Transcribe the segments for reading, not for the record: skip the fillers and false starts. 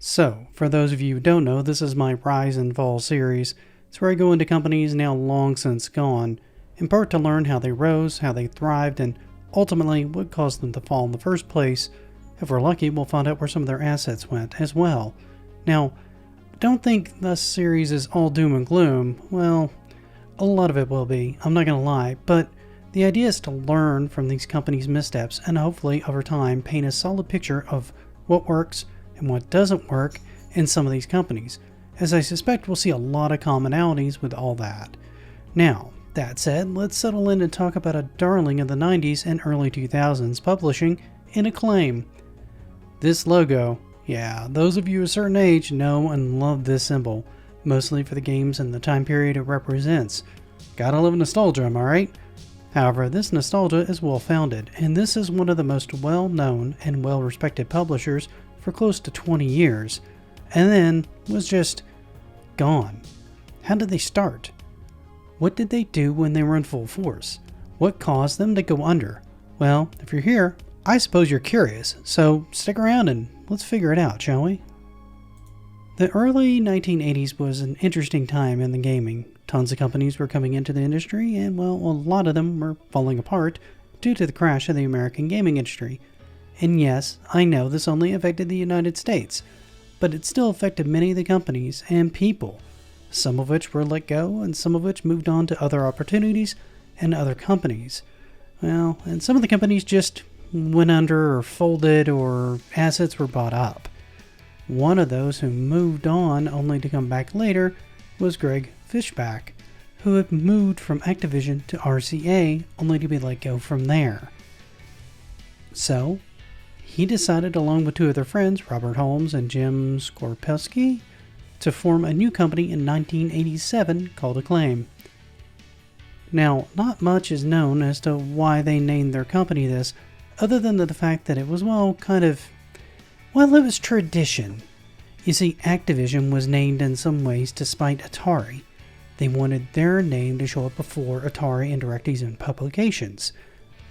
So, for those of you who don't know, this is my Rise and Fall series. It's where I go into companies now long since gone, in part to learn how they rose, how they thrived, and ultimately what caused them to fall in the first place. If we're lucky, we'll find out where some of their assets went as well. Now, don't think this series is all doom and gloom. Well, a lot of it will be, I'm not gonna lie, but the idea is to learn from these companies' missteps and hopefully over time paint a solid picture of what works and what doesn't work in some of these companies, as I suspect we'll see a lot of commonalities with all that. Now, that said, let's settle in and talk about a darling of the 90s and early 2000s publishing in Acclaim. This logo, yeah, those of you a certain age know and love this symbol, mostly for the games and the time period it represents. Gotta love nostalgia, am I right? However, this nostalgia is well founded, and this is one of the most well-known and well-respected publishers for close to 20 years, and then was just gone. How did they start? What did they do when they were in full force? What caused them to go under? Well, if you're here, I suppose you're curious, so stick around and let's figure it out, shall we? The early 1980s was an interesting time in the gaming. Tons of companies were coming into the industry, and well, a lot of them were falling apart due to the crash of the American gaming industry. And yes, I know this only affected the United States, but it still affected many of the companies and people, some of which were let go and some of which moved on to other opportunities and other companies. Well, and some of the companies just went under or folded or assets were bought up. One of those who moved on only to come back later was Greg Fishback, who had moved from Activision to RCA only to be let go from there. So, he decided, along with two other friends, Robert Holmes and Jim Skorpelski, to form a new company in 1987 called Acclaim. Now, not much is known as to why they named their company this, other than the fact that it was, it was tradition. You see, Activision was named in some ways to spite Atari. They wanted their name to show up before Atari and directories and publications.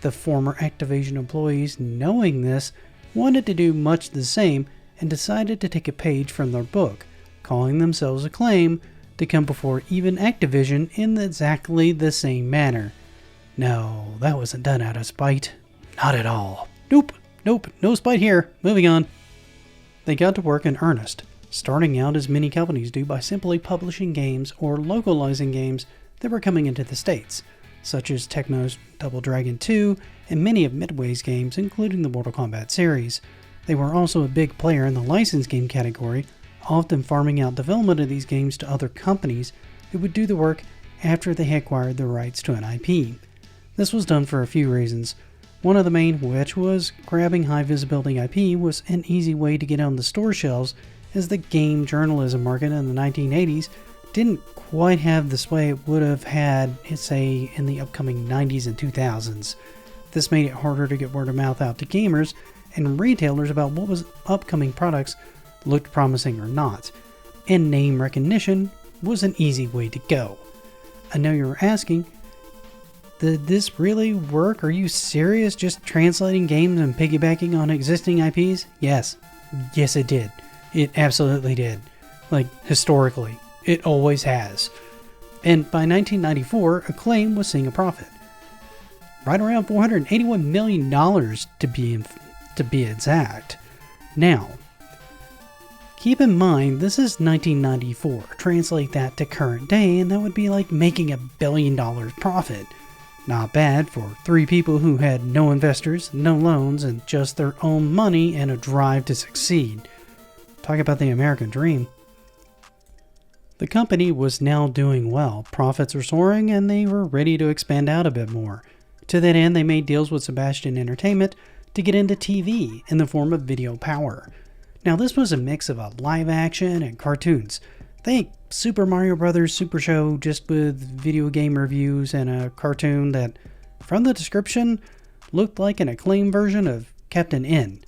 The former Activision employees, knowing this, wanted to do much the same and decided to take a page from their book, calling themselves Acclaim, to come before even Activision in exactly the same manner. No, that wasn't done out of spite. Not at all. Nope, no spite here. Moving on. They got to work in earnest, starting out as many companies do by simply publishing games or localizing games that were coming into the States, such as Tecmo's Double Dragon 2 and many of Midway's games, including the Mortal Kombat series. They were also a big player in the licensed game category, often farming out development of these games to other companies who would do the work after they had acquired the rights to an IP. This was done for a few reasons. One of the main which was grabbing high visibility IP was an easy way to get on the store shelves, as the game journalism market in the 1980s didn't quite have the sway it would have had, say, in the upcoming 90s and 2000s. This made it harder to get word of mouth out to gamers and retailers about what was upcoming products looked promising or not, and name recognition was an easy way to go. I know you're asking, did this really work? Are you serious? Just translating games and piggybacking on existing IPs? Yes it did. It absolutely did. Like, historically. It always has. And by 1994, Acclaim was seeing a profit. Right around $481 million to be exact. Now, keep in mind, this is 1994. Translate that to current day, and that would be like making $1 billion profit. Not bad for three people who had no investors, no loans, and just their own money and a drive to succeed. Talk about the American dream. The company was now doing well. Profits were soaring, and they were ready to expand out a bit more. To that end, they made deals with Sebastian Entertainment to get into TV in the form of Video Power. Now, this was a mix of a live action and cartoons. Think Super Mario Bros. Super Show, just with video game reviews and a cartoon that, from the description, looked like an Acclaim version of Captain N.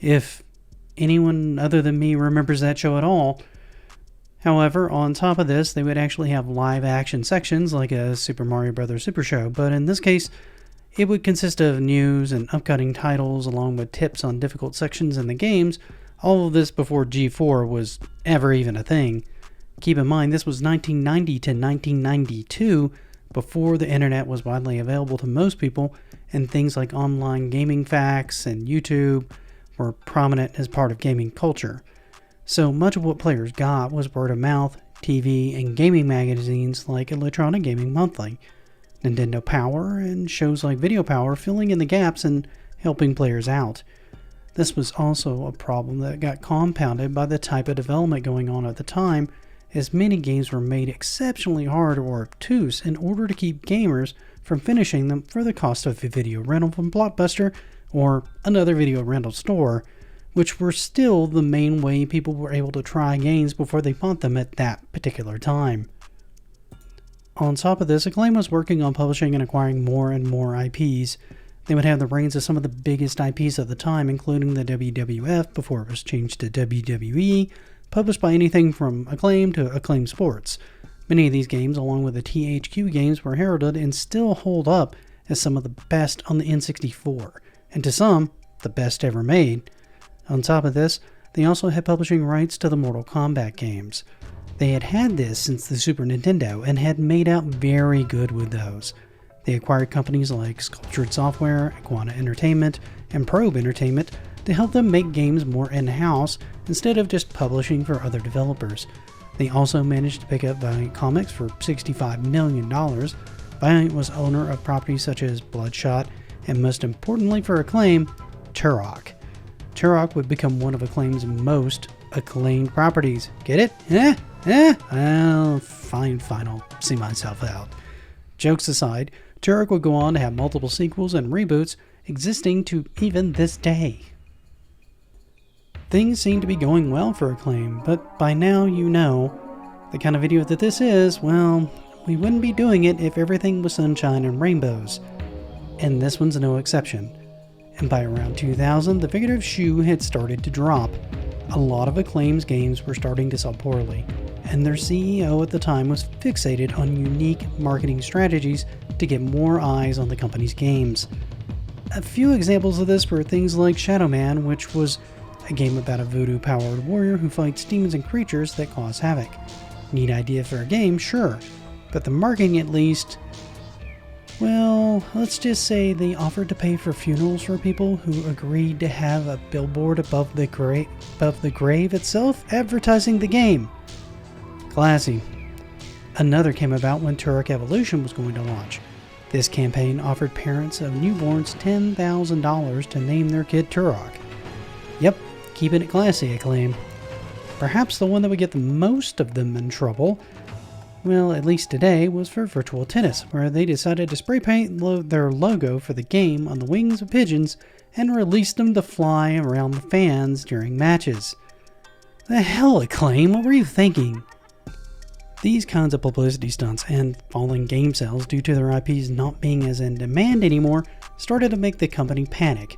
If anyone other than me remembers that show at all. However, on top of this, they would actually have live action sections like a Super Mario Bros. Super Show, but in this case, it would consist of news and upcoming titles along with tips on difficult sections in the games, All of this before G4 was ever even a thing. Keep in mind, this was 1990 to 1992, before the internet was widely available to most people, and things like online gaming facts and YouTube were prominent as part of gaming culture. So much of what players got was word of mouth, TV, and gaming magazines like Electronic Gaming Monthly, Nintendo Power, and shows like Video Power filling in the gaps and helping players out. This was also a problem that got compounded by the type of development going on at the time, as many games were made exceptionally hard or obtuse in order to keep gamers from finishing them for the cost of a video rental from Blockbuster or another video rental store, which were still the main way people were able to try games before they bought them at that particular time. On top of this, Acclaim was working on publishing and acquiring more and more IPs. They would have the reins of some of the biggest IPs of the time, including the WWF before it was changed to WWE, published by anything from Acclaim to Acclaim Sports. Many of these games, along with the THQ games, were heralded and still hold up as some of the best on the N64, and to some, the best ever made. On top of this, they also had publishing rights to the Mortal Kombat games. They had this since the Super Nintendo and had made out very good with those. They acquired companies like Sculptured Software, Iguana Entertainment, and Probe Entertainment to help them make games more in-house instead of just publishing for other developers. They also managed to pick up Valiant Comics for $65 million. Valiant was owner of properties such as Bloodshot, and most importantly for Acclaim, Turok. Turok would become one of Acclaim's most acclaimed properties. Get it? Well, fine, I'll see myself out. Jokes aside, Turok would go on to have multiple sequels and reboots existing to even this day. Things seem to be going well for Acclaim, but by now you know the kind of video that this is, well, we wouldn't be doing it if everything was sunshine and rainbows. And this one's no exception. And by around 2000, the figurative shoe had started to drop. A lot of Acclaim's games were starting to sell poorly, and their CEO at the time was fixated on unique marketing strategies to get more eyes on the company's games. A few examples of this were things like Shadow Man, which was a game about a voodoo-powered warrior who fights demons and creatures that cause havoc. Neat idea for a game, sure, but the marketing at least, well, let's just say they offered to pay for funerals for people who agreed to have a billboard above the grave itself advertising the game. Classy. Another came about when Turok Evolution was going to launch. This campaign offered parents of newborns $10,000 to name their kid Turok. Yep, keeping it classy, Acclaim. Perhaps the one that would get the most of them in trouble, well, at least today, was for Virtual Tennis, where they decided to spray paint their logo for the game on the wings of pigeons and released them to fly around the fans during matches. The hell, Acclaim, what were you thinking? These kinds of publicity stunts and falling game sales due to their IPs not being as in demand anymore started to make the company panic.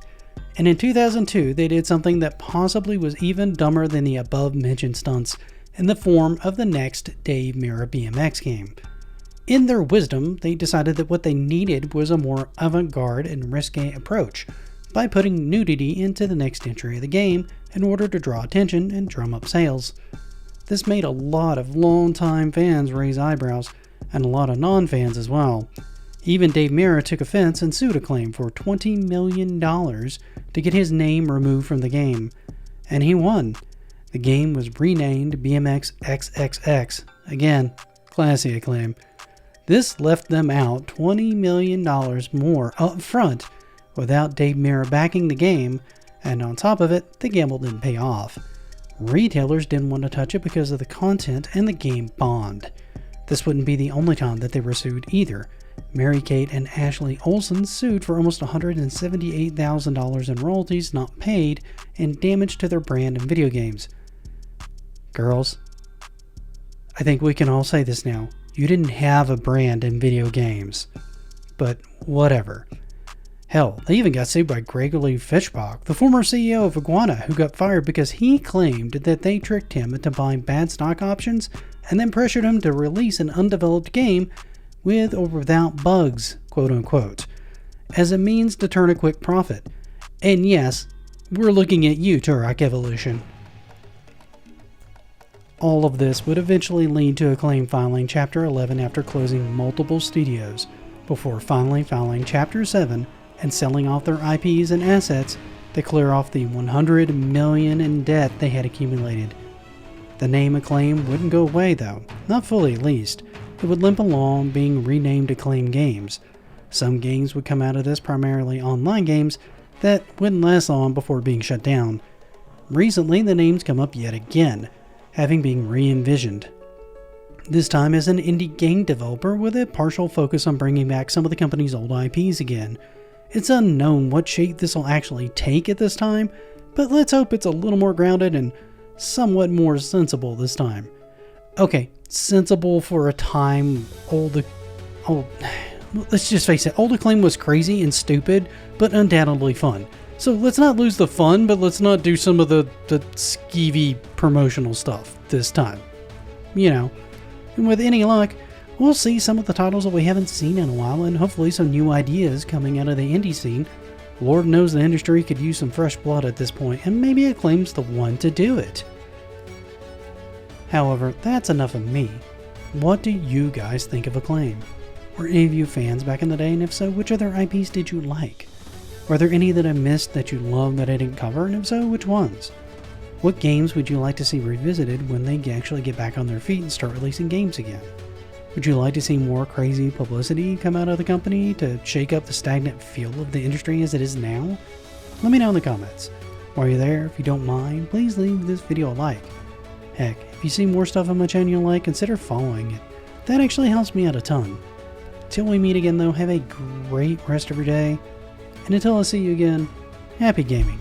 And in 2002, they did something that possibly was even dumber than the above-mentioned stunts in the form of the next Dave Mirra BMX game. In their wisdom, they decided that what they needed was a more avant-garde and risque approach by putting nudity into the next entry of the game in order to draw attention and drum up sales. This made a lot of long-time fans raise eyebrows, and a lot of non-fans as well. Even Dave Mirra took offense and sued Acclaim for $20 million to get his name removed from the game. And he won. The game was renamed BMX XXX. Again, classy Acclaim. This left them out $20 million more up front without Dave Mirra backing the game, and on top of it, the gamble didn't pay off. Retailers didn't want to touch it because of the content and the game bond. This wouldn't be the only time that they were sued either. Mary-Kate and Ashley Olsen sued for almost $178,000 in royalties not paid and damage to their brand in video games. Girls, I think we can all say this now. You didn't have a brand in video games. But whatever. Hell, they even got sued by Gregory Fishbach, the former CEO of Iguana, who got fired because he claimed that they tricked him into buying bad stock options and then pressured him to release an undeveloped game with or without bugs, quote unquote, as a means to turn a quick profit. And yes, we're looking at you, Turok Evolution. All of this would eventually lead to Acclaim filing Chapter 11 after closing multiple studios, before finally filing Chapter 7 and selling off their IPs and assets to clear off the $100 million in debt they had accumulated. The name Acclaim wouldn't go away though, not fully at least. It would limp along, being renamed Acclaim Games. Some games would come out of this, primarily online games, that wouldn't last long before being shut down. Recently, the name's come up yet again, having been re-envisioned. This time as an indie game developer with a partial focus on bringing back some of the company's old IPs again. It's unknown what shape this will actually take at this time, but let's hope it's a little more grounded and somewhat more sensible this time. Okay, sensible for a time. Let's just face it, old Acclaim was crazy and stupid, but undoubtedly fun. So let's not lose the fun, but let's not do some of the skeevy promotional stuff this time. You know, and with any luck, we'll see some of the titles that we haven't seen in a while, and hopefully some new ideas coming out of the indie scene. Lord knows the industry could use some fresh blood at this point, and maybe Acclaim's the one to do it. However, that's enough of me. What do you guys think of Acclaim? Were any of you fans back in the day, and if so, which of their IPs did you like? Were there any that I missed that you loved that I didn't cover, and if so, which ones? What games would you like to see revisited when they actually get back on their feet and start releasing games again? Would you like to see more crazy publicity come out of the company to shake up the stagnant feel of the industry as it is now? Let me know in the comments. While you're there, if you don't mind, please leave this video a like. Heck, if you see more stuff on my channel you like, consider following it. That actually helps me out a ton. Till we meet again though, have a great rest of your day. And until I see you again, happy gaming.